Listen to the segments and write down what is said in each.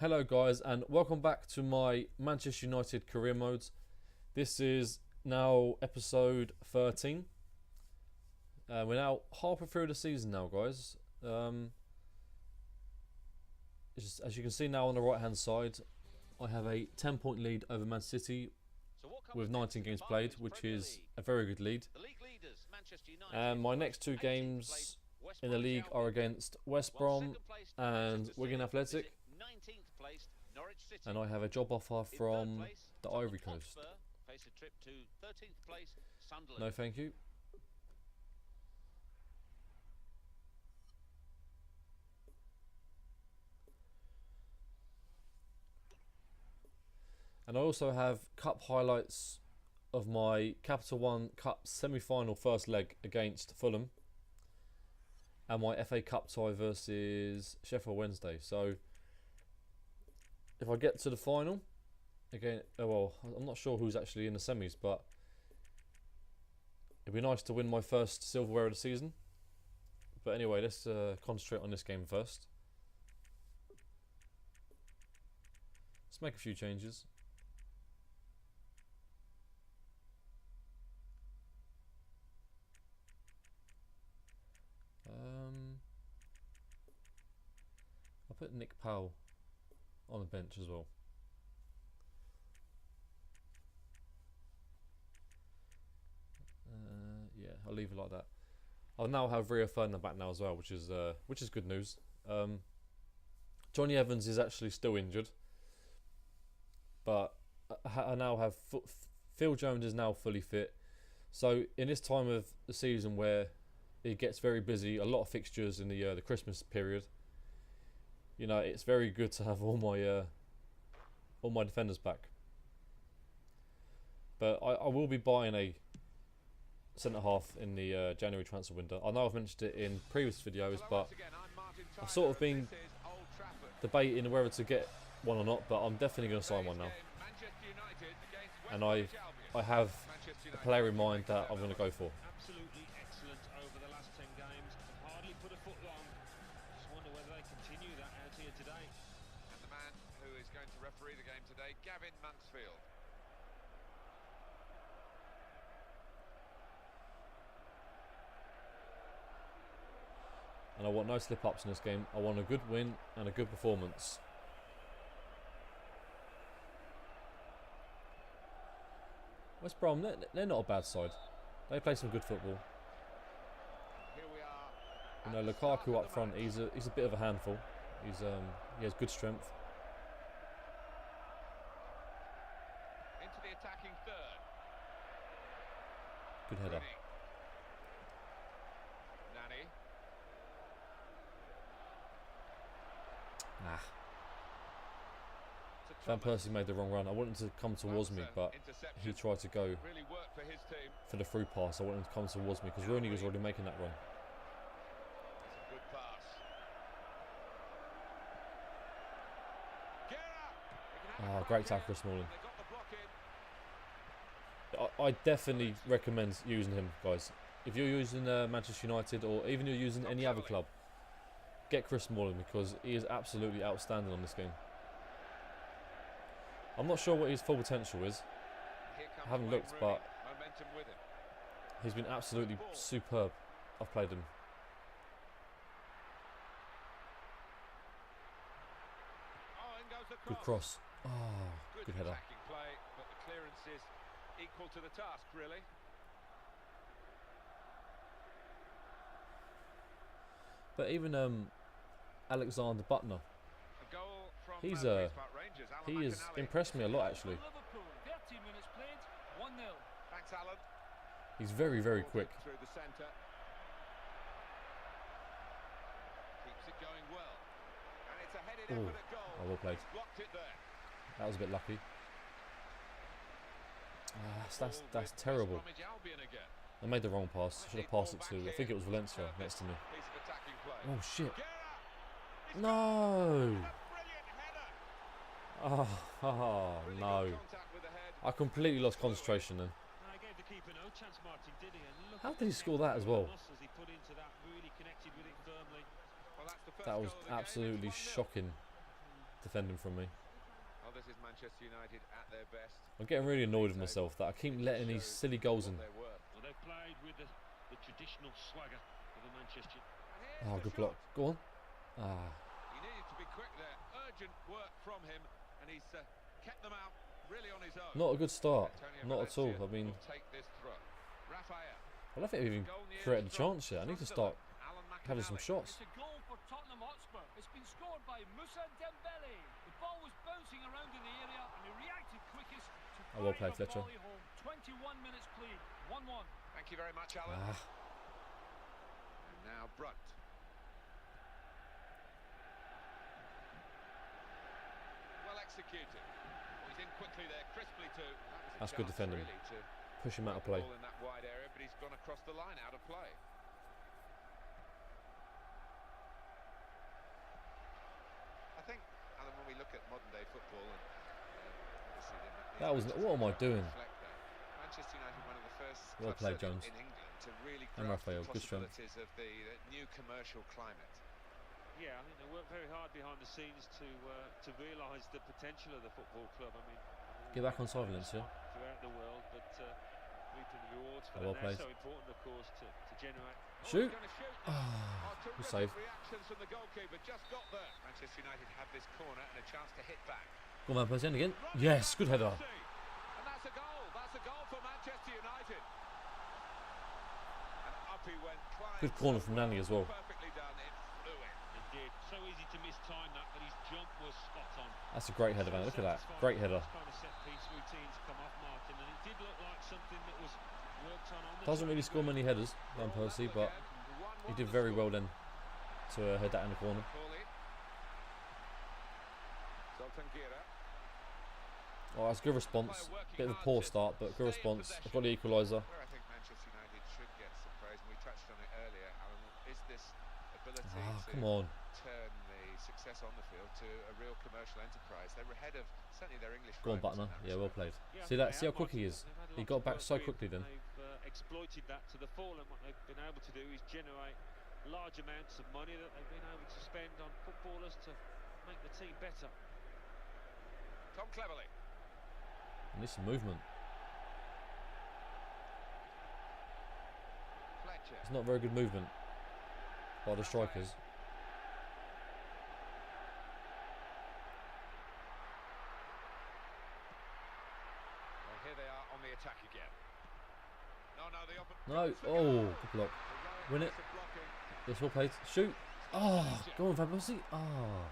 Hello guys, and welcome back to my Manchester United career modes. This is now episode 13. We're now halfway through the season now, guys. As you can see now on the right hand side, I have a 10-point lead over Man City with 19 games played, which is a very good lead. And my next two games in the league are against West Brom and Wigan Athletic. And I have a job offer from the Ivory Coast. No thank you. And I also have cup highlights of my Capital One Cup semi-final first leg against Fulham and my FA Cup tie versus Sheffield Wednesday. So if I get to the final, again, well, I'm not sure who's actually in the semis, but it'd be nice to win my first silverware of the season. But anyway, let's concentrate on this game first. Let's make a few changes. I'll put Nick Powell on the bench as well. Yeah, I'll leave it like that. I'll now have Rio Ferdinand back now as well, which is good news. Johnny Evans is actually still injured, but I now have Phil Jones is now fully fit. So in this time of the season where it gets very busy, a lot of fixtures in the Christmas period, you know, it's very good to have all my defenders back. But I will be buying a centre half in the January transfer window. I know I've mentioned it in previous videos, but I've sort of been debating whether to get one or not. But I'm definitely going to sign one now, and I have a player in mind that I'm going to go for. Absolutely excellent over the last 10 games. Hardly put a foot wrong. Just wonder whether they continue that out here today. And the man who is going to referee the game today, Gavin Mansfield. And I want no slip-ups in this game. I want a good win and a good performance. West Brom, they're not a bad side. They play some good football. Here we are. You know, Lukaku up front, he's a bit of a handful. He has good strength. Into the attacking third. Good header. Nani. Nah. Van Persie made the wrong run. I wanted to come towards me, but he tried to go Really worked for his team. for the through pass. I wanted him to come towards me because Rooney was already making that run. It's a good pass. Ah, great tackle this morning. I definitely recommend using him, guys. If you're using Manchester United or even you're using any other club, get Chris Smalling because he is absolutely outstanding on this game. I'm not sure what his full potential is. I haven't looked, but he's been absolutely superb. I've played him. Good cross. Oh, good header. Play, but the clearance is equal to the task, really. But even Alexander Butner, he has impressed me a lot actually. Thanks, Alan. He's very, very quick. Through the centre. Keeps it going well. And it's a headed effort at goal. Oh, well played. Blocked it there. That was a bit lucky. That's terrible. I made the wrong pass. Should have passed it to, I think it was Valencia next to me. Oh shit. No! Oh, no. I completely lost concentration then. How did he score that as well? That was absolutely shocking. defending from me. Oh, this is Manchester United at their best. I'm getting really annoyed with myself that I keep letting these silly goals in. Well, they've played with the traditional swagger of a Manchester. Oh, good block. Go on. Ah. He needed to be quick there. Urgent work from him, and he's kept them out really on his own. Not a good start. Antonio Not at all. Valencia I mean, will take this throw. Raphael. I don't think I've even created a chance yet. I need to start having some shots. It's a goal for Tottenham Hotspur. It's been scored by Moussa Dembele. The ball was bouncing around in the area and he reacted quickest to Oh, well fire played, the Fletcher. volley home. 21 minutes played, 1-1. Thank you very much, Alan. Ah. And now Brunt. Well executed. Well, he's in quickly there, crisply too. That's good defending. Really to Push him out of play. ball in that wide area, but he's gone across the line out of play. I think, Alan, when we look at modern day football, and obviously That was. What am I doing? Manchester United, one of the first Well clubs played, in Jones. England to really And grasp Raphael, the good strength. possibilities of the new commercial climate. Yeah, I think they work very hard behind the scenes to realise the potential of the football club. I mean, Get back on side, Valencia. throughout the world, but reaping the rewards for Well that. played. So important, of course, to generate. Shoot. He's gonna shoot. Ah, good Terrific save. reactions from the goalkeeper, just got there. Manchester United have this corner and a chance to hit back. Go on, man, Percy, in again. Yes, good header. And that's a goal. That's a goal for Manchester United. And up he went. Climbed Good corner from Nani as well. perfectly done. It flew in. It did. So easy to mistime that, but his jump was spot on. That's a great header, man. Look at that. Great header. Kind of set piece routines come off Martin, and it did look like something that was worked on the Doesn't really score many headers, Van Persie, but he did very well then to head that in the corner. Sultan Gira. Oh, that's a good response. Bit of a poor start, but good response. I've got the equaliser. Where I think Manchester United should get some praise, and we touched on it earlier, Alan, is this ability Ah, to come on. turn the success on the field to a real commercial enterprise. They were ahead of certainly their English Go on, rivals in Butner. that Yeah, well respect. played. Yeah, See they that? See how have, quick he Martin. is. They've had He lots got of back work so with, quickly then. They've exploited that to the full, and what they've been able to do is generate large amounts of money that they've been able to spend on footballers to make the team better. Tom Cleverley. And this movement. Fletcher. It's not very good movement by the strikers. Well, here they are on the attack again. No. Oh, good block. Win it. Yes, well played. Shoot. Oh, go on, Van Persie. Oh.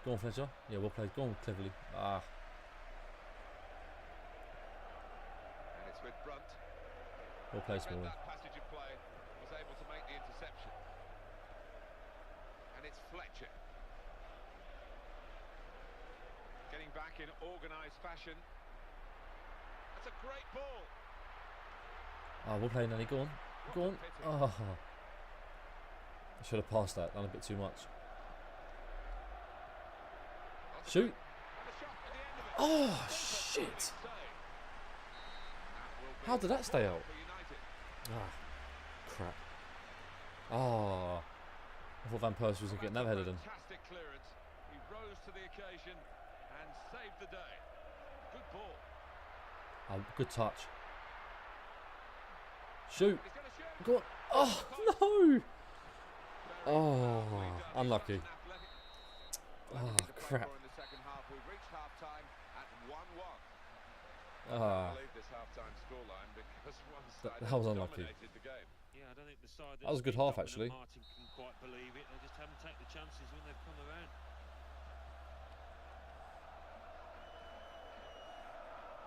Go on, Fletcher. Yeah, well played. Go on, cleverly. Ah. And it's with Brunt. Well played, Read Smalling. that passage of play, was able to make the interception. And it's Fletcher. Getting back in organised fashion. That's a great ball. Ah, well played, Nanny. Go on. Go on. Oh. I should have passed that. Done a bit too much. Shoot. Oh, shit. How did that stay out? Ah, crap. Ah. I thought Van Persie was getting that headed in. Fantastic clearance. He rose to the occasion and saved the day. Good ball. Oh, good touch. Shoot. He's going to shoot. Go on. Oh, no. Oh, unlucky. Oh, crap. In the second half, we've reached half-time at 1-1. Ah, I believe this half-time scoreline because one That- side that was unlucky. dominated the game. Yeah, I don't think the side That was a good half, actually. Martin can quite believe it. They just haven't taken the chances when they've come around.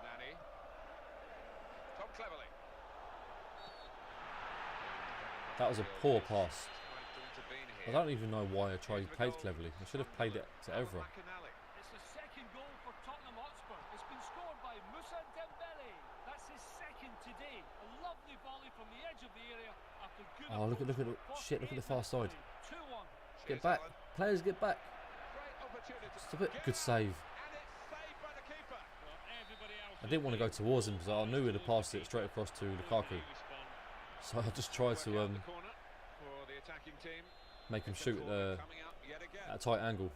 Nani. Tom Cleverley. that was a poor pass. Trying to intervene I here. don't even know why I played cleverly. I should have played it to Evra. McAnally. It's the second goal for Tottenham Hotspur. It's been scored by Moussa Dembele. That's his second today. A lovely volley from the edge of the area after good Oh, look at approach. look at the far 48 side. minutes played. 2-1. Get back, players, get back. Great opportunity. Just a bit. Good save. And it's saved by the keeper. Well, everybody else I didn't want to go towards him because I knew he'd have passed it straight across to Lukaku. So I just tried to Work out the corner for the attacking team. make him It's a shoot corner at coming up yet again. a tight angle.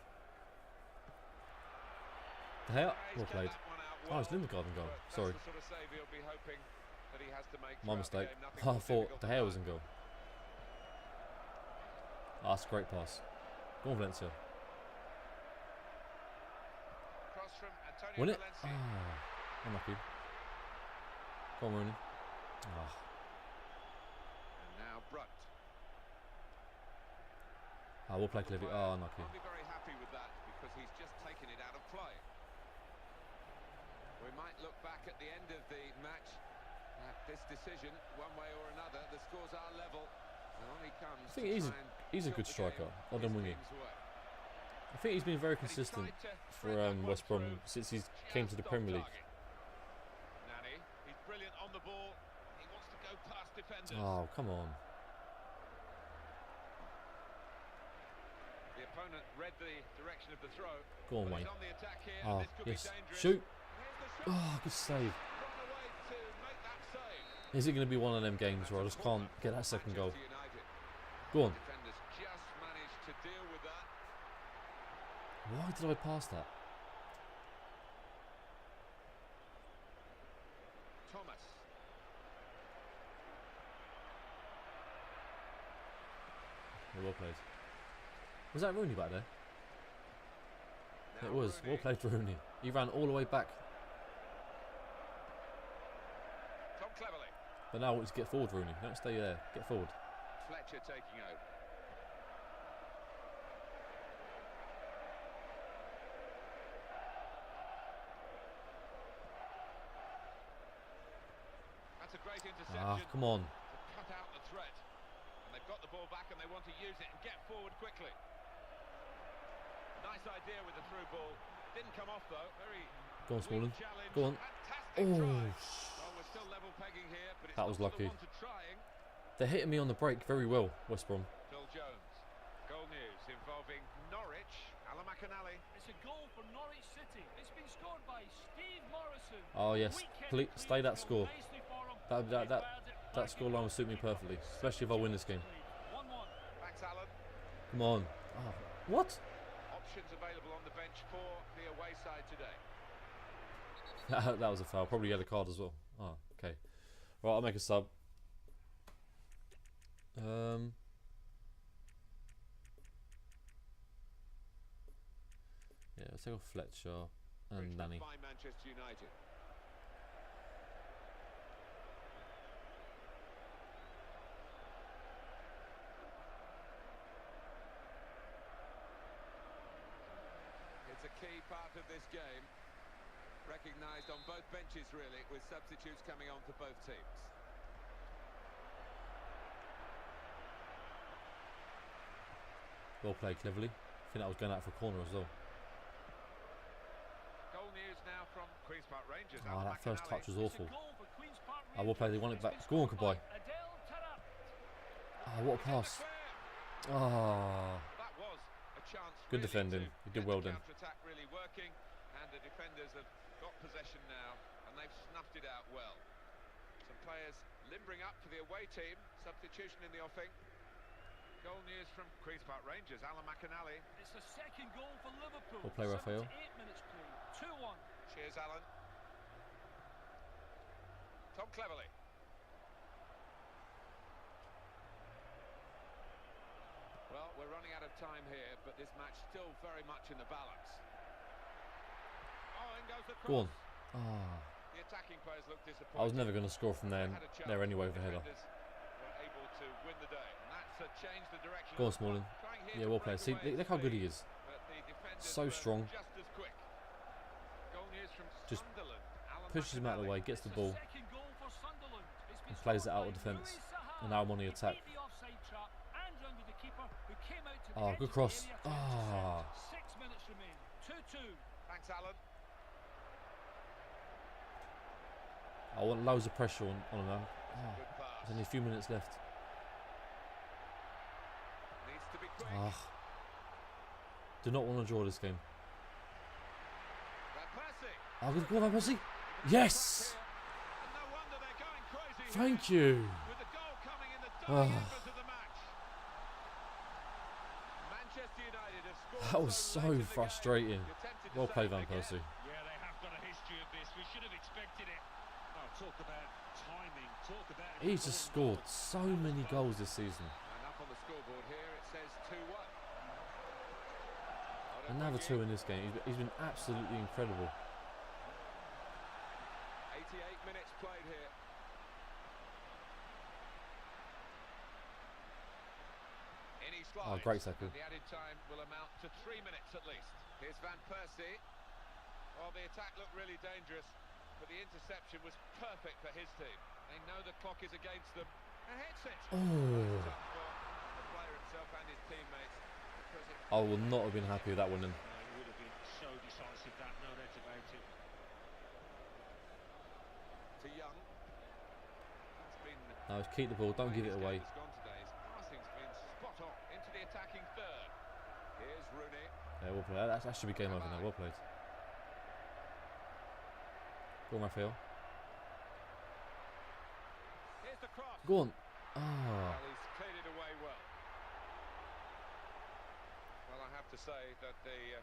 De Gea, He's well kept played. that one out Oh, well, it's Lindegaard in goal. but that's Sorry, the sort of save he'll be hoping that he has to make my throughout the mistake. game. Nothing I more thought difficult De than Gea that. was in goal. Ah, that's a great pass. Go on, Valencia. Cross from Antonio Win it? Valencia. Ah, unlucky. Go on, Rooney. Ah, And now Brunt. we'll play Clivy. Oh, unlucky. Won't be very happy with that because he's just taken it out of play. We might look back at the end of the match at this decision, one way or another. The scores are level. And on he comes. I think he's a good striker. Well done, winging. I think he's been very consistent for West Brom since he came to the Premier League. Nani, he's brilliant on the ball. He wants to go past defenders. Oh, come on. The opponent read the direction of the throw. Go on, but Wayne. he's on the attack here, Oh, and this could be yes. dangerous. Shoot. Here's the shot. Oh, good save. Run away to make that save. Is it going to be one of them games where I just can't get that second goal? Manchester United. Go on. Defenders just managed to deal with that. Why did I pass that? Thomas. Well played. Was that Rooney back there? Now It was. Well Rooney. played, Rooney. He ran all the way back. Tom Cleverley. But now it's get forward, Rooney. Don't stay there. Get forward. Fletcher taking over. That's a great interception. Ah, come on. To cut out the threat. And they've got the ball back and they want to use it and get forward quickly. Nice idea with the through ball. Didn't come off though. Very Go on, Smalling. weak challenge. Go on. Fantastic Oh, try. Well, we're still level pegging here, but it's that was not to the lucky. one to trying. They're hitting me on the break very well, West Brom. Phil Jones. Goal news involving Norwich. Alan McAnally. It's a goal for Norwich City. It's been scored by Steve Morrison. Oh yes, Weekend stay that clearance score. nicely for him. That They've that fired it that back scoreline will suit me perfectly, especially if I win this game. 1-1. Thanks, Alan. Come on. Oh, what? Options available on the bench for the away side today. That was a foul. Probably had a card as well. Oh, okay. Right, I'll make a sub. Yeah, let's take off Fletcher and Nani. By Manchester United. It's a key part of this game. Recognised on both benches, really, with substitutes coming on for both teams. Well played, cleverly. I think that was going out for a corner as well. Goal news now from Queen's Park Rangers. Oh, that first touch was awful. It's a goal for Queen's Park I will play. They want it back. Go on, goodbye. Adel Taarabt. Oh, what a pass. Oh. That was a chance. Good really defending. to He did get well the then. counter-attack really working, and the defenders have got possession now, and they've snuffed it out well. Some players limbering up for the away team. Substitution in the offing. Goal news from Queen's Park Rangers. Alan McAnally. It's the second goal for Liverpool. We'll play Raphael. 78 minutes play. 2-1. Cheers, Alan. Tom Cleverley. Well, we're running out of time here, but this match still very much in the balance. Oh, in goes the cross. Go on. Ah. The attacking players look disappointed. I was never going to score from there, Had a chance. there anyway with a header. Defenders were able to win the day, and that's changed the direction. Go on, of the Smalling. play. Trying here Yeah, to well break played. See, away look how good he speed, is. but the defenders So were strong. Just as quick. Goal news from Just Sunderland. Alan pushes him out of the McAnally. way, gets the It's ball, second goal for Sunderland. It's been and plays it scored out of by defence. Louis Saha. And now I'm on the He attack. beat the offside trap and rounded the keeper, who came out to the Oh, edge good of the cross. area to Ah. intercept. 6 minutes remain. 2-2. Thanks, Alan. I want loads of pressure on him now. Oh, Good pass. there's only a few minutes left. Needs to be quick. Ah. Do not want to draw this game. Van Persie. Oh, good goal, Van Persie. Yes! And no wonder they're going crazy Thank here, you. with the goal coming in the Ah. dying embers of the match. Manchester United have scored That was so so late in the game. frustrating. You're tempted to Well say played, it Van again. Persie. Yeah, He's just scored so many goals this season. And up on the scoreboard here it says 2-1. Another 2 in this game. He's been absolutely incredible. 88 minutes played here. Any slides, Oh, great tackle. and the added time will amount to 3 minutes at least. Here's Van Persie. Well, the attack looked really dangerous, but the interception was perfect for his team. They know the clock is against them. And hits it. Oh. Tough for the player himself and his teammates. Because it I would not have been happy with that one then. No, it would have been so decisive, that, no doubt about it. to Young. That's been No, just keep the ball, don't give it away. His gone today. His passing's been spot on into the attacking third. Here's Rooney. Yeah, well played. That should be game over now. Well played. Go on, Raphael. Here's the cross. Go on. Ah. Well, he's cleared it away well. Well, I have to say that the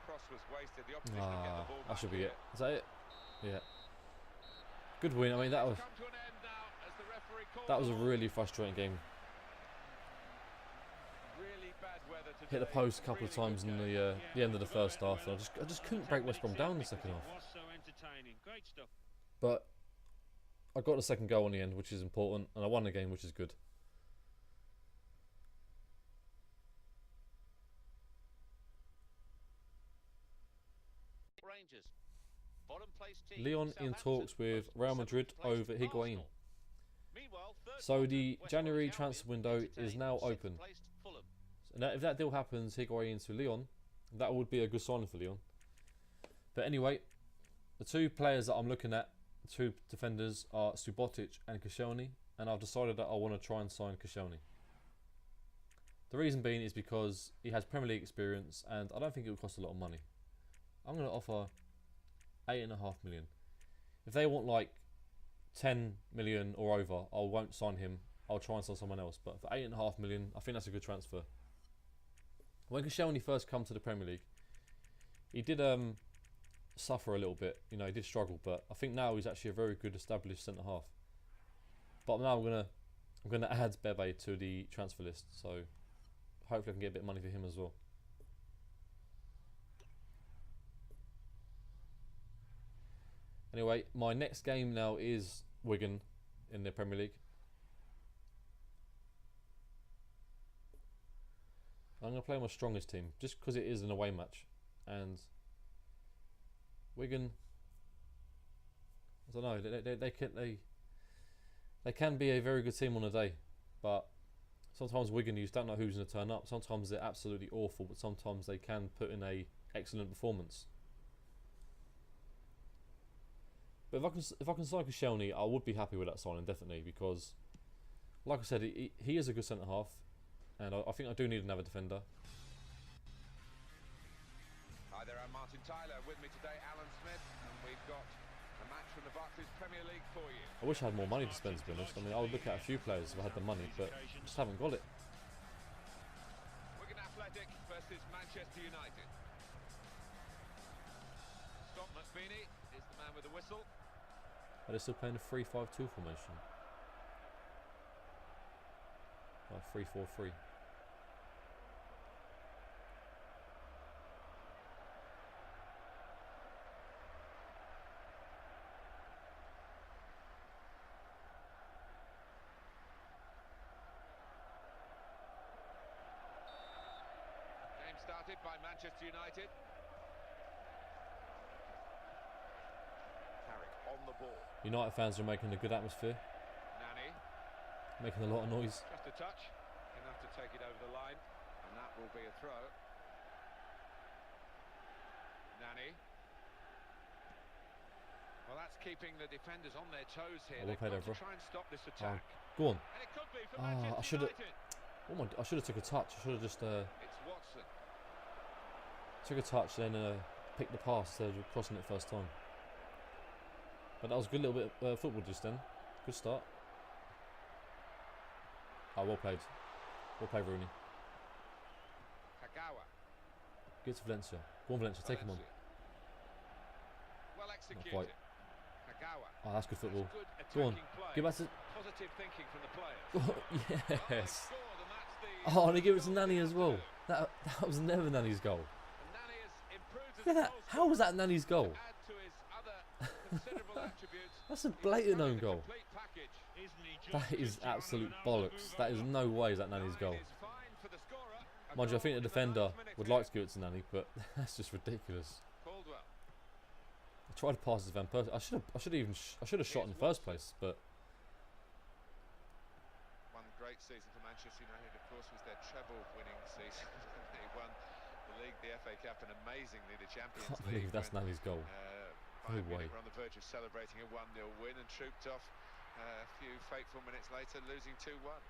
cross was wasted. The opposition get the ball That back should be here. it. Is that it? Yeah. Good win. I mean, that was Come to an end now as the referee calls a on. really frustrating game. Really bad weather today. Hit the post a couple of Really times good in game. the end of the first half, and I just couldn't break West Brom down in the second half. It was so entertaining. Great stuff. But I got the second goal in the end, which is important, and I won the game, which is good. Rangers. Bottom place team, Lyon in Southampton, talks with most Real Madrid seventh place over Higuain. Arsenal. Meanwhile, third So bottom, the West January Bromwich transfer Albion window entertain is now sixth open. placed Fulham. And if that deal happens, Higuain to Lyon, that would be a good signing for Lyon. But anyway, the two players that I'm looking at, the two defenders, are Subotic and Koscielny, and I've decided that I want to try and sign Koscielny. The reason being is because he has Premier League experience, and I don't think it will cost a lot of money. I'm going to offer 8.5 million. If they want like 10 million or over, I won't sign him. I'll try and sign someone else. But for 8.5 million, I think that's a good transfer. When Koscielny first come to the Premier League, he did suffer a little bit. You know, he did struggle, but I think now he's actually a very good established centre half. But now I'm gonna add Bebe to the transfer list, so hopefully I can get a bit of money for him as well. Anyway, my next game now is Wigan in the Premier League. I'm going to play my strongest team just because it is an away match, and Wigan, I don't know, they can be a very good team on a day, but sometimes Wigan, you just don't know who's going to turn up. Sometimes they're absolutely awful, but sometimes they can put in a excellent performance. But if I can sign Koscielny, I would be happy with that signing, definitely, because like I said, he is a good centre half, and I think I do need another defender. Hi there, I'm Martin Tyler. With me today, Alan Smith, and we've got a match from the Barclays Premier League for you. I wish I had more money to spend, to be honest. I mean, I would look at a few players if I had the money, but I just haven't got it. Wigan Athletic versus Manchester United. Scott McBeanie is the man with the whistle. Are they still playing a 3-5-2 formation? 3-4-3. Game started by Manchester United. Carrick on the ball. United fans are making a good atmosphere, Nani, making a lot of noise. just a touch. Enough to take it over the line, and that will be a throw. Nani. Well, that's keeping the defenders on their toes here. Well They've played got to over. try and stop this attack. Go on. And it could be for I Manchester should've- United. I should have took a touch. I should have just It's Watson. took a touch, then picked the pass instead of crossing it first time. But that was a good little bit of football just then. Good start. Oh, well played. Well played, Rooney. Kagawa. Give it to Valencia. Go on, Valencia. Take him on. Valencia. Well executed. quite. Kagawa. Oh, that's good football. Good Go on. attacking play. Give back to... Positive creative thinking from the players. Well, they Yes. scored, and that's the Oh, and he gave it to goal Nani the as well. underdog. That was never Nani's goal. And Nani has improved as Look a at that. goal How was scorer. that Nani's To goal? add to his other considerable attributes, That's a he's blatant becoming own the goal. complete package. Isn't he just That is Cristiano absolute Ronaldo bollocks. move That is over? no way is that Nani's goal. Nine is fine for the scorer. A Mind you, I goal think the in defender last minute would here. like to give it to Nani, but that's just ridiculous. Caldwell. I tried to pass to Van Persie. I should have shot in the first place, but One great season for Manchester United, of course, was their treble-winning season. They won the league, the FA Cup, and amazingly the Champions can't League. believe that's when, Nani's goal. Bayern No way. Munich were on the verge of celebrating a 1-0 win and trooped off a few fateful minutes later, losing 2-1. Well,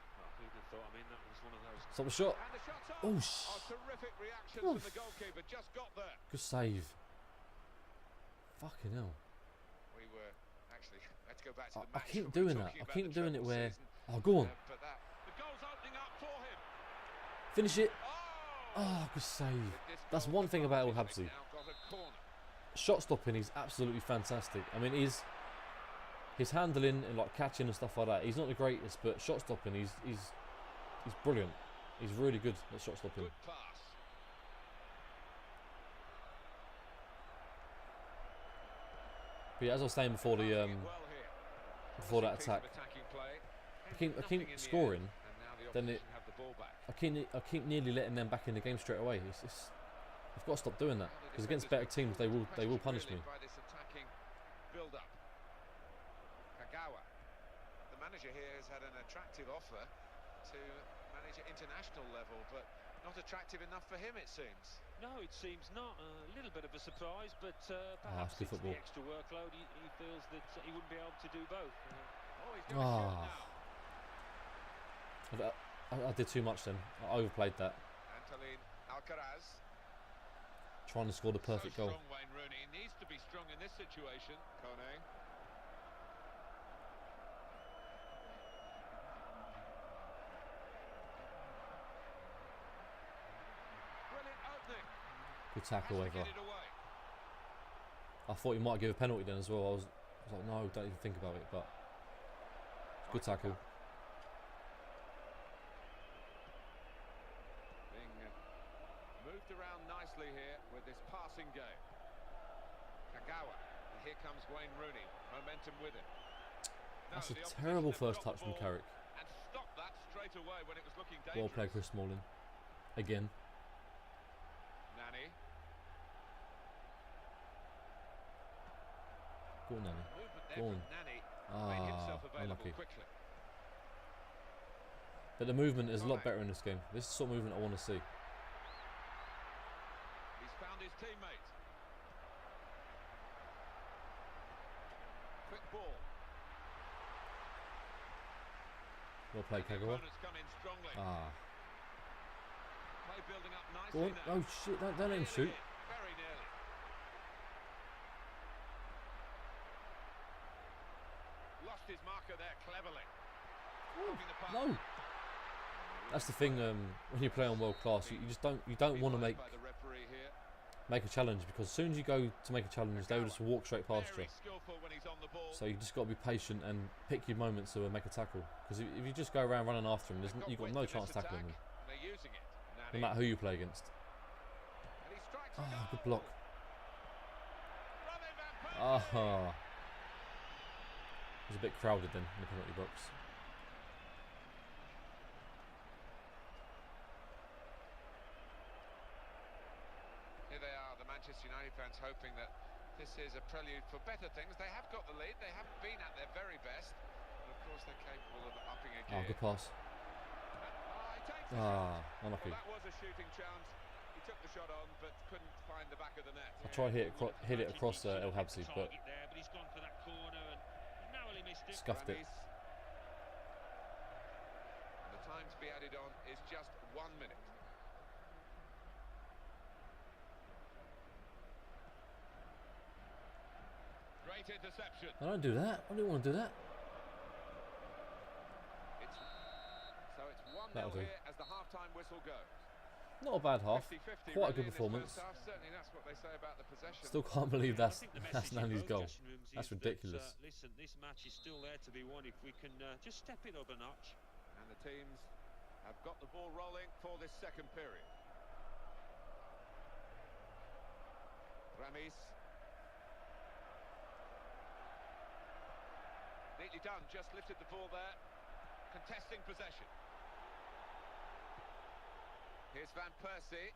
who'd have thought? I mean, that was one of those. Stop the shot. And the shot's off. Oh, Terrific reactions Oof. from the goalkeeper. Just got there. good save. Fucking hell. We were actually let's go back to the I match. keep We were doing that. talking I about keep the doing it treble where. season, Oh, go on. but that The goal's opening up for him. Finish it. oh, Oh, good save. this That's goal one thing about El advantage, Habsi. they've now got a corner. Shot stopping, he's absolutely fantastic. I mean, his handling and like catching and stuff like that. He's not the greatest, but shot stopping, he's brilliant. He's really good at shot stopping. Good pass. But yeah, as I was saying before the Passing it well here. before that Promising piece of attack, attacking play. I Nothing keep in the scoring, end, and now the then it- opposition have the ball back. I keep nearly letting them back in the game straight away. I've got to stop doing that Well, the because against defenders better teams they will questioned punish really me. by this attacking build-up. Kagawa, the manager here, has had an attractive offer to manage at international level, but not attractive enough for him, it seems. No, it seems not. A little bit of a surprise, but it's perhaps good it's football. the extra workload. He feels that he wouldn't be able to do both. Oh, he's going to shoot Ah. now. I did too much then. I overplayed that, Antolin Alcaraz. trying to score the perfect so goal. strong, Wayne Rooney. He needs to be strong in this situation. Kone. Brilliant opening. Good tackle, Has to ever. get it away. I thought he might give a penalty then as well. I was like, no, don't even think about it. But good tackle. Being moved around nicely here with this passing game. Kagawa. And here comes Wayne Rooney. Momentum with him. No, That's a the opposition terrible have first got touch the from ball Carrick. and stopped that straight away when it was looking dangerous. Well played, Chris Smalling. Again. Nani. Go on, Nani. Movement there Go on. from Nani. Made himself Ah, available unlucky. quickly. But the movement is a lot better in this game. This is the sort of movement I want to see. He's found his teammate. Quick ball. Well played, The Kagawa. opponents come in strongly. Ah. Play building up Go nicely on. now. Oh shit, don't let him Nearly shoot. in, very nearly. Lost his marker there cleverly. Moving the pass. No. That's the thing. When you play on world class, you just don't want to make By the referee here. a challenge, because as soon as you go to make a challenge, they will just walk straight past you. Very skillful when he's on the ball. So you just got to be patient and pick your moments to make a tackle. Because if you just go around running after him, you've got no width in chance this tackling him, attack, and they're using it. no Nani. matter who you play against. And he strikes a Ah, goal. good block. Robin van Persie. Ah. It was a bit crowded then in the penalty box. Here they are, the Manchester United fans, hoping that this is a prelude for better things. They have got the lead, they have been at their very best, and of course they're capable of upping a Ah, gear. good pass. He takes the Ah, shot. unlucky. Well, that was a shooting chance. He took the shot on, but couldn't find the back of the net. I tried hit it across El Habsi, but Target there, but he's gone for that corner and narrowly missed it. scuffed it. Ramis. And the time to be added on is just 1 minute. Great interception. I don't do that. I didn't want to do that. So it's 1-0 That'll do. here as the half-time whistle goes. Not a bad half. 50-50 Quite a really good in this performance. first half. Certainly that's what they say about the possession. Still can't believe I that's think the message in Nanny's both goal. dressing rooms That's is ridiculous. That, listen, this match is still there to be won if we can just step it up a notch. And the teams have got the ball rolling for this second period. Ramis. Neatly done, just lifted the ball there. Contesting possession. Here's Van Persie.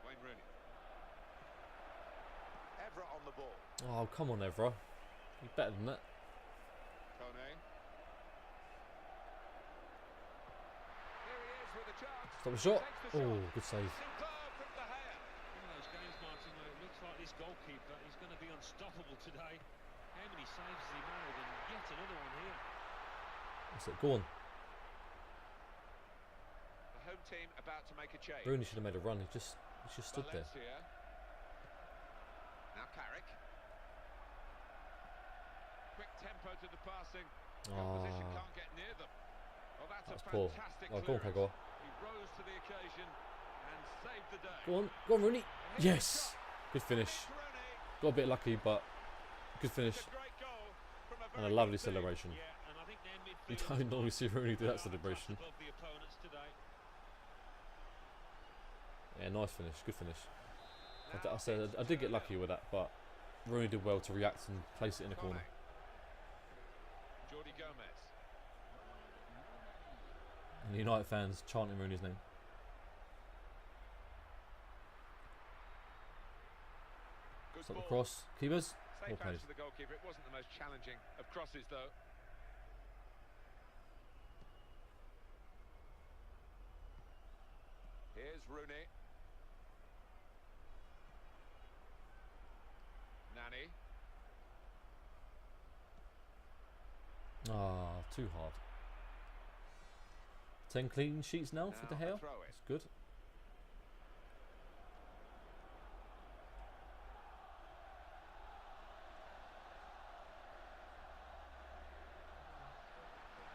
Wayne Rooney. Evra on the ball. Oh, come on, Evra. You're better than that. Kone. Here he is with a chance. Stop the shot. Takes the Oh, shot. good save. Superb from De Gea. One of those games, Martin, where it looks like this goalkeeper is going to be unstoppable today. How many saves has he made? And yet another one here. That's it. Go on. The home team about to make a change. Rooney should have made a run. He just stood there. Valencia. Now Carrick. Quick tempo to the passing. The opposition can't get near them. Well, that's That was a poor. fantastic Oh, go on, clearance. Kagawa. He rose to the occasion and saved the day. Go on, Rooney. Yes. Good finish. Rooney. Got a bit lucky, but good finish. It's a great goal from a And a very lovely good team. celebration. Yeah, and I think their You midfielders don't normally see Rooney do that are celebration. above the opponents today. Yeah, nice finish. Good finish. Now I said I did get lucky with that, but Rooney did well to react and place it in the corner. Jordi Gomez. And the United fans chanting Rooney's name. Good Stop ball. the cross. Keepers. Well Safe played. pass to the goalkeeper. It wasn't the most challenging of crosses, though. Here's Rooney. Nani. Ah, too hard. 10 clean sheets now for De Now a Gea. throw in. That's good.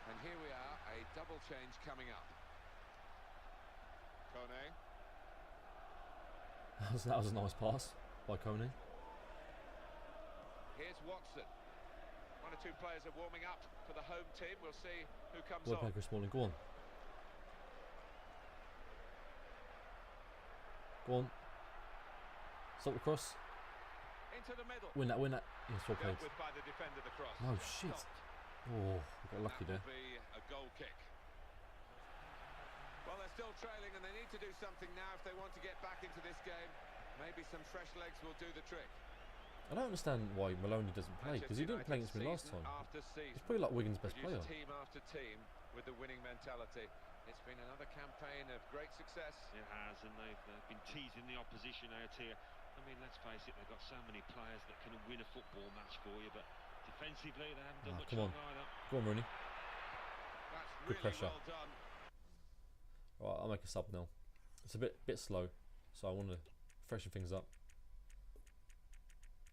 And here we are, a double change coming up. Kone. That was a nice pass by Kone. Here's Watson. One or two players are warming up for the home team. We'll see who comes Well on. played, Chris Smalling. Go on. Go on. Stop the cross. Into the middle. Win that. Yes, well played. Dealt with by the defender, the cross. No shit. Stopped. Oh, we got lucky That there. will be a goal kick. Well, they're still trailing and they need to do something now if they want to get back into this game. Maybe some fresh legs will do the trick. I don't understand why Maloney doesn't play, because he didn't play against me last time. After season, He's probably like Wigan's best player. team after team with the winning mentality. It's been another campaign of great success. It has, and they've been teasing the opposition out here. I mean, let's face it, they've got so many players that can win a football match for you, but defensively they haven't done much come on. wrong either. Go on, Rooney. That's Good really pressure. well done. Right, I'll make a sub now. It's a bit slow, so I want to freshen things up.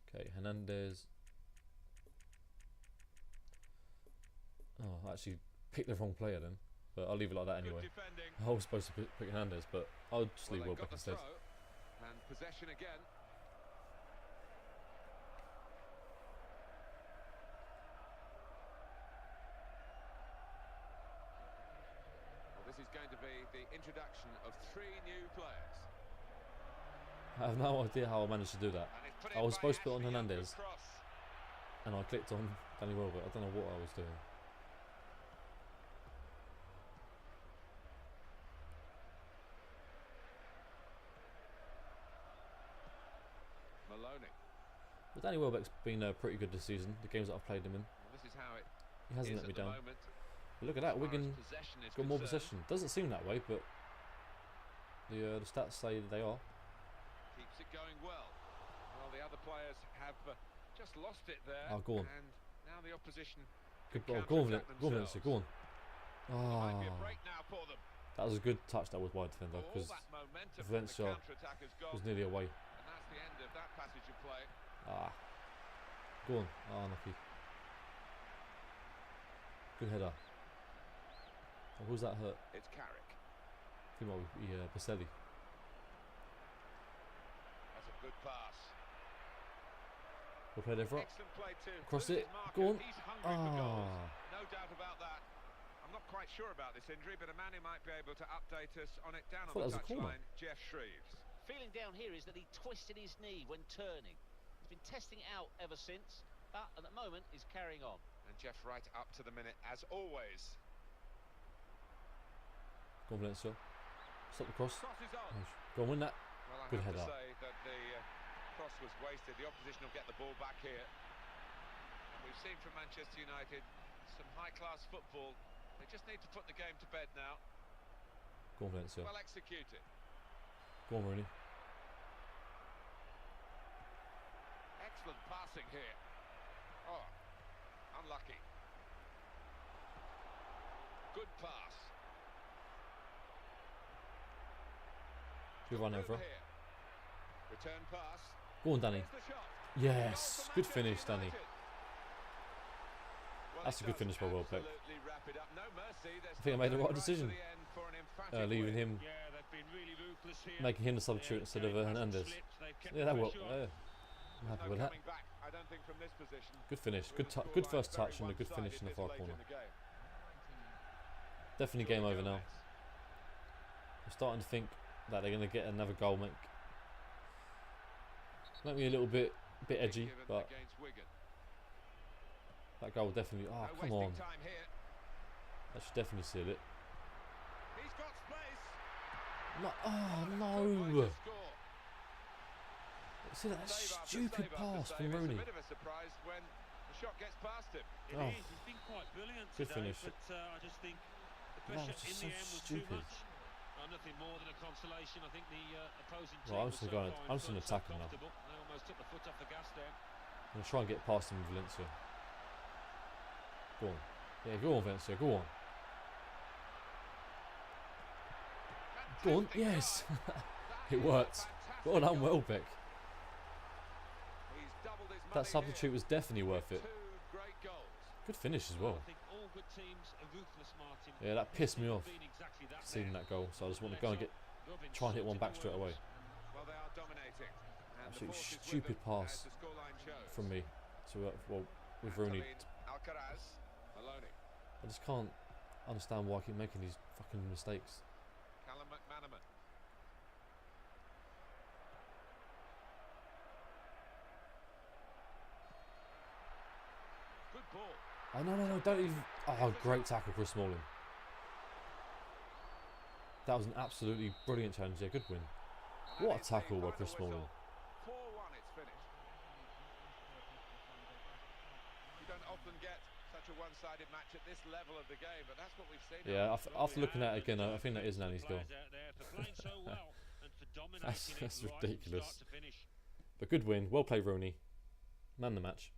Okay, Hernandez. Oh, I actually picked the wrong player then, but I'll leave it like that anyway. Good defending. I was supposed to pick Hernandez, but I'll just leave Well, Welbeck they've got the instead. throw, and possession again. Well, this is going to be the introduction of 3 new players. I have no idea how I managed to do that. And it's put I in was by supposed to put on Ashley Young, Hernandez. good cross. And I clicked on Danny Welbeck. I don't know what I was doing. Maloney. But Danny Welbeck's been pretty good this season. The games that I've played him in, Well, this is how it he hasn't is let me at the down. moment. But look at that, As far as Wigan possession is got more concerned. possession. Doesn't seem that way, but the stats say that they are. Keeps it going well. Well, the other players have just lost it there. Oh, go on. And now the opposition Good can ball. Go on with it. counterattack Go on with it. themselves. Go on. Might be a Ah, break now for them. that was a good touch. That was wide defender All because that momentum from the Valencia counter-attack has gone. was nearly away. And that's the end of that passage of play. Ah, go on. Ah, unlucky. Good header. Oh, who's that hurt? It's Carrick. think it might be Baselli. That's a good pass. Well played, Everett. Excellent play too. Across Loses it. marker. Go on. He's hungry for goals. Ah. No doubt about that. I'm not quite sure about this injury, but a man who might be able to update us on it down on thought the that was a corner. touchline, Jeff Shreves. Feeling down here is that he twisted his knee when turning. He's been testing it out ever since, but at the moment he's carrying on. And Jeff right up to the minute, as always. Go on, Valencia. Stop the cross. Cross is on. Go on, win that. Well, I Good have header. to say that the cross was wasted. The opposition will get the ball back here. And we've seen from Manchester United some high-class football. They just need to put the game to bed now. Go on, Valencia. Well executed. Go on, Rooney. Excellent passing here. Oh, unlucky. Good pass. Good run, Over Everett. here. Return pass. Go on, Danny. Here's the shot. Yes. Goal for Good Manchester finish, Danny. United. Well, That's it a good does finish by Welbeck. absolutely wrap it up. No mercy. They're I think I made the still right going decision. to the end for an emphatic Leaving win. him, Yeah, they've been really ruthless here. making him the substitute instead of Hernandez. Yeah, that worked. Yeah. I'm There's happy no with that. coming back, I don't think, from this position. Good finish. With the Good scoreline first very touch and a good finish in the far one-sided this corner. late in the game. Definitely game over now. Gomez. I'm starting to think that they're going to get another goal. Make me a little bit edgy, Given but against Wigan. that goal definitely. Oh, No come wasting on. time here. That should definitely seal it. He's got space. No, oh Good no! way to score. See that Save after stupid save after pass save. from It's Rooney. a bit of a surprise when the shot gets past him. It Oh. is. He's been quite brilliant Good today, finish. but I just think the That pressure was in just the so end was stupid. too much. Nothing more than a consolation. I think the opposing team Right, I'm was just so gonna go. far I'm in just gonna front, so attack him now. comfortable. They almost took the foot off the gas there. I'm going to try and get past him with Valencia. Go on. Yeah, go on, Valencia. Go on. Go on. Fantastic Yes. try. It That is a worked. fantastic Well done, goal. Welbeck. He's doubled his That money substitute here was definitely worth with it. two great goals. Good finish as Well, well. I think all good teams are ruthless, Martin. Yeah, that pissed me off. Been exactly that Seeing there. that goal, so I just want to go and try and hit one back straight away. Well, they are dominating. And the Absolutely force is with stupid them, pass as the scoreline shows. from me to with Rooney. Alcaraz, Maloney, I just can't understand why I keep making these fucking mistakes. Callum McManaman. Good ball. Oh no, don't even. Oh, great tackle, Chris Smalling. That was an absolutely brilliant challenge. Yeah, good win. And What a that is tackle the by final Chris Smalling. whistle. 4-1, it's finished. You don't often get such a one-sided match at this level of the game, but that's what we've seen. Yeah, after looking at it again, I think that is Nanny's goal. Players out there for playing so well and for dominating That's it right from ridiculous. start to finish. But good win. Well played, Rooney. Man the match.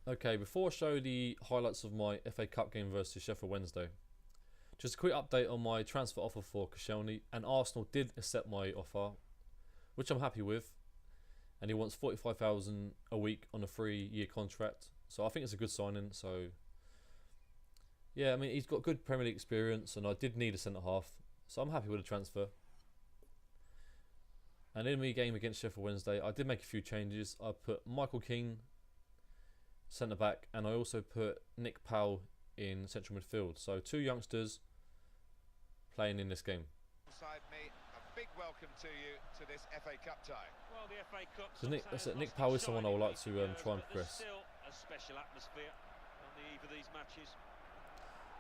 Okay, before I show the highlights of my FA Cup game versus Sheffield Wednesday, just a quick update on my transfer offer for Koscielny, and Arsenal did accept my offer, which I'm happy with, and he wants 45,000 a week on a 3-year contract, so I think it's a good signing. So yeah, I mean, he's got good Premier League experience, and I did need a centre half, so I'm happy with the transfer. And in my game against Sheffield Wednesday, I did make a few changes. I put Michael Keane centre back, and I also put Nick Powell in central midfield. So 2 youngsters playing in this game. Beside me, a big welcome to you to this FA Cup tie. Well, the FA Cup. So Nick, sometimes Nick lost Powell its is someone I would shine like in to recent try and years, but there's progress. still a special atmosphere on the eve of these matches.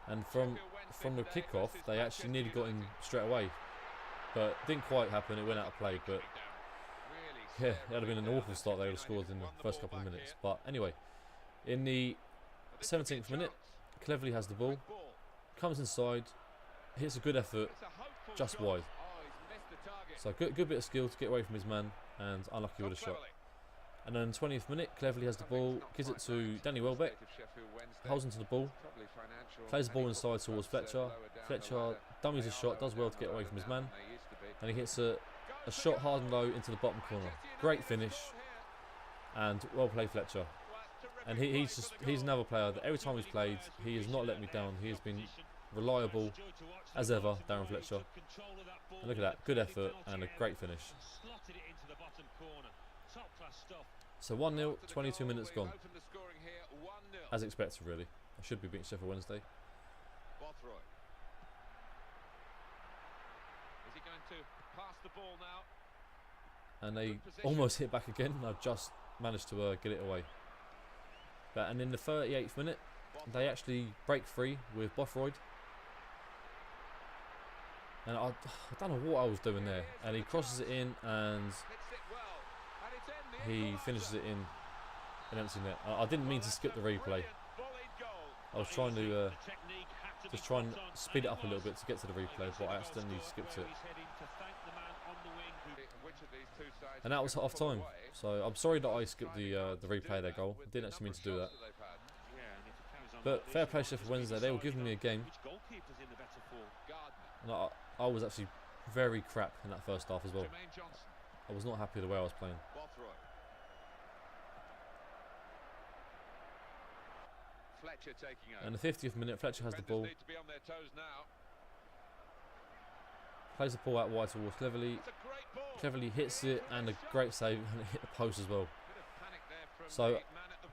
And from the kickoff, they actually nearly got him straight away, but didn't quite happen. It went out of play, but yeah, it would have been an awful start. They would have scored in the first couple of minutes. But anyway, in the 17th minute, Cleverley has the ball, comes inside, hits a good effort, just wide. So good bit of skill to get away from his man, and unlucky with a shot. And then 20th minute, Cleverley has the ball, gives it to Danny Welbeck, holds into the ball, plays the ball inside towards Fletcher. Fletcher dummies a shot, does well to get away from his man, and he hits a shot hard and low into the bottom corner. Great finish, And well played, Fletcher. And he's another player that every time he's played, he has not let me down. He has been reliable as ever, Darren Fletcher. And look at that, good effort and a great finish. So 1-0, 22 minutes gone. As expected, really. I should be beating Sheffield Wednesday. Is he going to pass the ball now? And they almost hit back again. I've just managed to get it away. And in the 38th minute, they actually break free with Bothroyd. And I don't know what I was doing there. And he crosses it in and he finishes it in an empty net. I didn't mean to skip the replay. I was trying to just try and speed it up a little bit to get to the replay, but I accidentally skipped it. And that was half time. So I'm sorry that I skipped the replay of their goal. I didn't actually mean to do that. But fair play Sheffield Wednesday, they were giving me a game. And I was actually very crap in that first half as well. I was not happy with the way I was playing. And the 50th minute, Fletcher has the ball. Plays the ball out wide towards Cleverly. Cleverly hits it and a great save, and it hit the post as well. So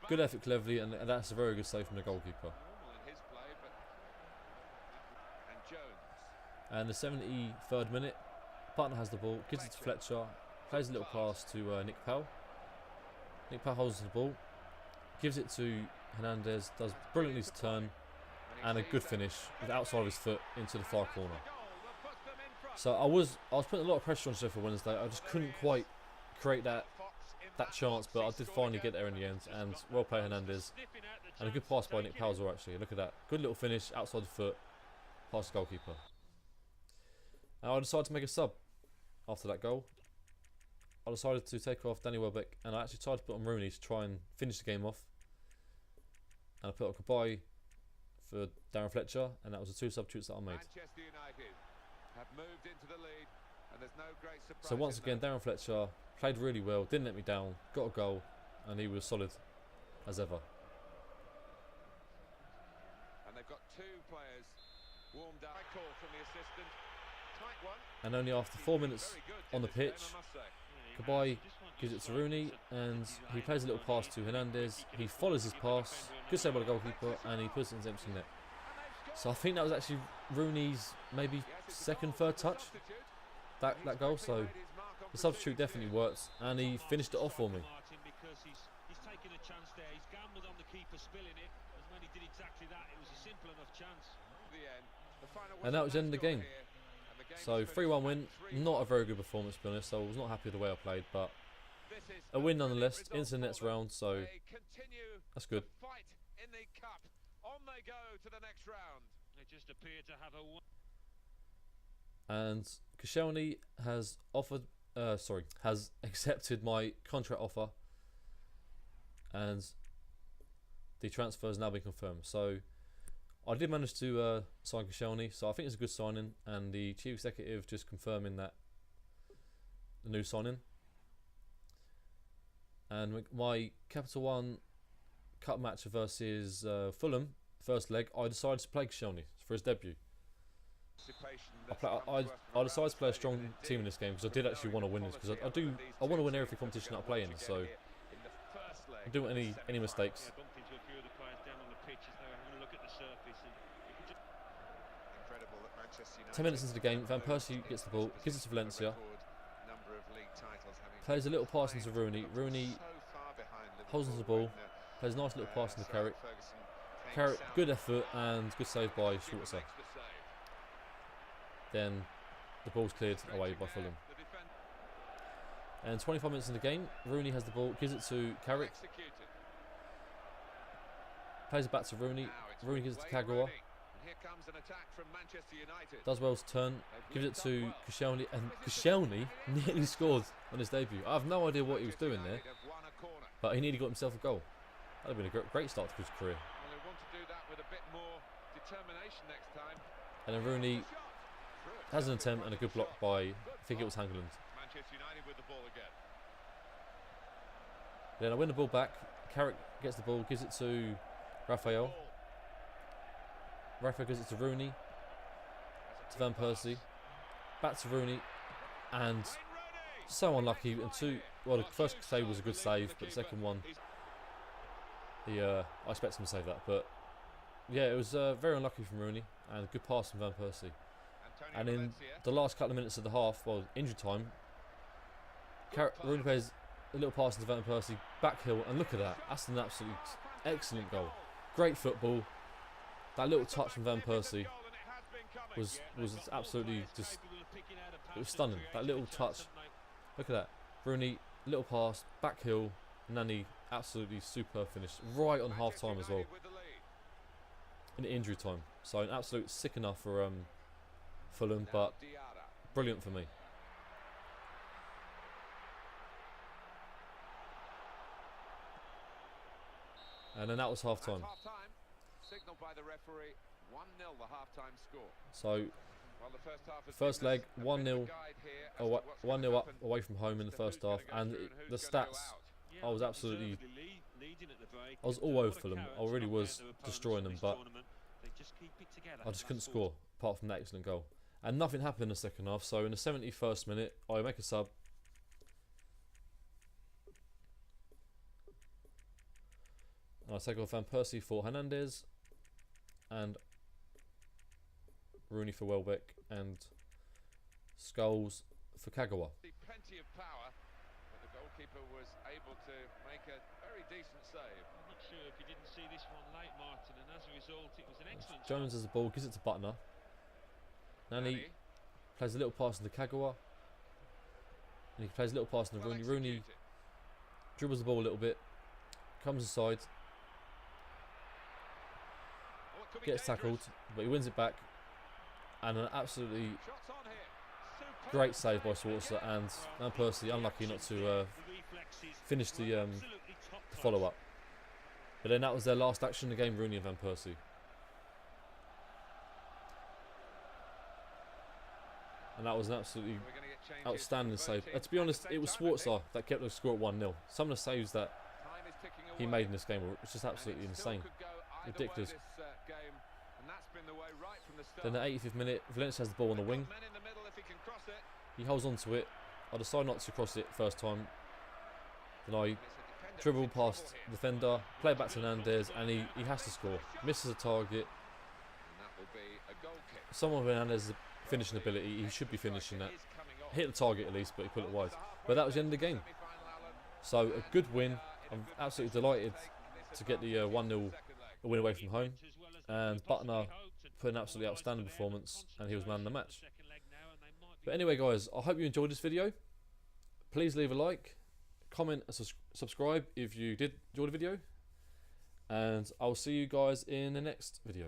good effort Cleverly, and that's a very good save from the goalkeeper. And the 73rd minute, partner has the ball, gives it to Fletcher, plays a little pass to Nick Powell. Nick Powell holds the ball, gives it to Hernandez, does brilliantly to turn, and a good finish with the outside of his foot into the far corner. So I was putting a lot of pressure on Sheffield Wednesday. I just couldn't quite create that chance, but I did finally get there in the end. And well played Hernandez, and a good pass by Nick Powell as well. Actually, look at that, good little finish outside the foot, past the goalkeeper. And I decided to make a sub after that goal. I decided to take off Danny Welbeck, and I actually tried to put on Rooney to try and finish the game off. And I put on Kabay for Darren Fletcher, and that was the 2 substitutes that I made. Have moved into the lead, and there's no great surprise. So once again, Darren Fletcher played really well, didn't let me down, got a goal, and he was solid as ever. And they've got 2 players warmed up. Call from the assistant. Tight one. And only after 4 minutes on the pitch, Kabay gives it to Rooney, and he plays a little pass to Hernandez. He follows his pass, good save by the goalkeeper, and he puts it in his empty net. So I think that was actually Rooney's maybe 2nd, 3rd touch, that goal. So the substitute definitely worked, and he finished it off for me. He's taken a chance there. He's gambled on the keeper spilling it, and when he did exactly that, it was a simple enough chance. And that was the end of the game. So 3-1 win, not a very good performance to be honest. So I was not happy with the way I played, but a win nonetheless. Into the next round, so that's good. On they go to the next round. They just appear to have a. And Koscielny has has accepted my contract offer, and the transfer has now been confirmed. So I did manage to sign Koscielny, so I think it's a good signing, and the chief executive just confirming that the new signing. And my Capital One Cup match versus Fulham, first leg, I decided to play Koscielny for his debut. I decided to play a strong team in this game because I did actually want to win this, because I want to win every competition that I play in. So I don't want any mistakes. 10 minutes into the game, Van Persie gets the ball, gives it to Valencia, plays a little pass into Rooney. Rooney holds onto the ball, plays a nice little pass into Carrick. Carrick, good effort and good save by Schwarzer. Then the ball's cleared away by Fulham. And 25 minutes in the game, Rooney has the ball, gives it to Carrick. Plays it back to Rooney. Rooney gives it to Kagawa. Does well to turn, gives it to Koscielny, and Koscielny nearly scored on his debut. I have no idea what he was doing there, but he nearly got himself a goal. That would have been a great start to his career. And then Rooney has an attempt and a good block by, I think it was Hangeland. Then I win the ball back. Carrick gets the ball, gives it to Raphael. Raphael gives it to Rooney. To Van Persie. Back to Rooney. And so unlucky. And well, the first save was a good save, but the second one, I expect him to save that. But yeah, it was very unlucky from Rooney and a good pass from Van Persie. And in the last couple of minutes of the half, well, injury time, Rooney plays a little pass into Van Persie, back heel, and look at that. That's an absolutely excellent goal. Great football. That little touch from Van Persie was absolutely just, it was stunning. That little touch. Look at that. Rooney, little pass, back heel, and then he absolutely superb finish. Right on half time as well. In injury time. So an absolute sick enough for Fulham, but brilliant for me. And then that was half time. Signaled by the referee, 1-0 the half-time score. So Well, the first leg 1-0 up away from home in the first half, and the stats, I was all over Fulham. I really was destroying them, but I just couldn't score apart from that excellent goal. And nothing happened in the second half. So in the 71st minute, I make a sub. And I take off Van Persie for Hernandez, and Rooney for Welbeck, and Scholes for Kagawa. Plenty of power, but the goalkeeper was able to make a very decent save. I'm not sure if you didn't see this one late, Martin, and as a result, it was an excellent. Jones has the ball, gives it to Butner. Nani plays a little pass into Kagawa, and he plays a little pass into Rooney. Rooney dribbles the ball a little bit, comes inside, gets tackled, but he wins it back, and an absolutely great save by Swartzer, and Van Persie unlucky not to finish the follow-up. But then that was their last action in the game, Rooney and Van Persie. And that was an absolutely outstanding save. To be honest, it was Swartzer that kept the score at 1-0. Some of the saves that he made in this game were just absolutely insane. Ridiculous. Then at the 85th minute, Valencia has the ball on the wing. He holds on to it. I decide not to cross it first time. Then I dribble past the defender, play it back to Hernandez, and he has to score. Misses a target. Someone with Hernandez's finishing ability, he should be finishing that. Hit the target at least, but he put it wide. But that was the end of the game. So a good win. I'm absolutely delighted to get the 1-0 win away from home. And Butner put an absolutely outstanding performance, and he was man of the match. But anyway, guys, I hope you enjoyed this video. Please leave a like, comment and subscribe if you did enjoy the video, and I'll see you guys in the next video.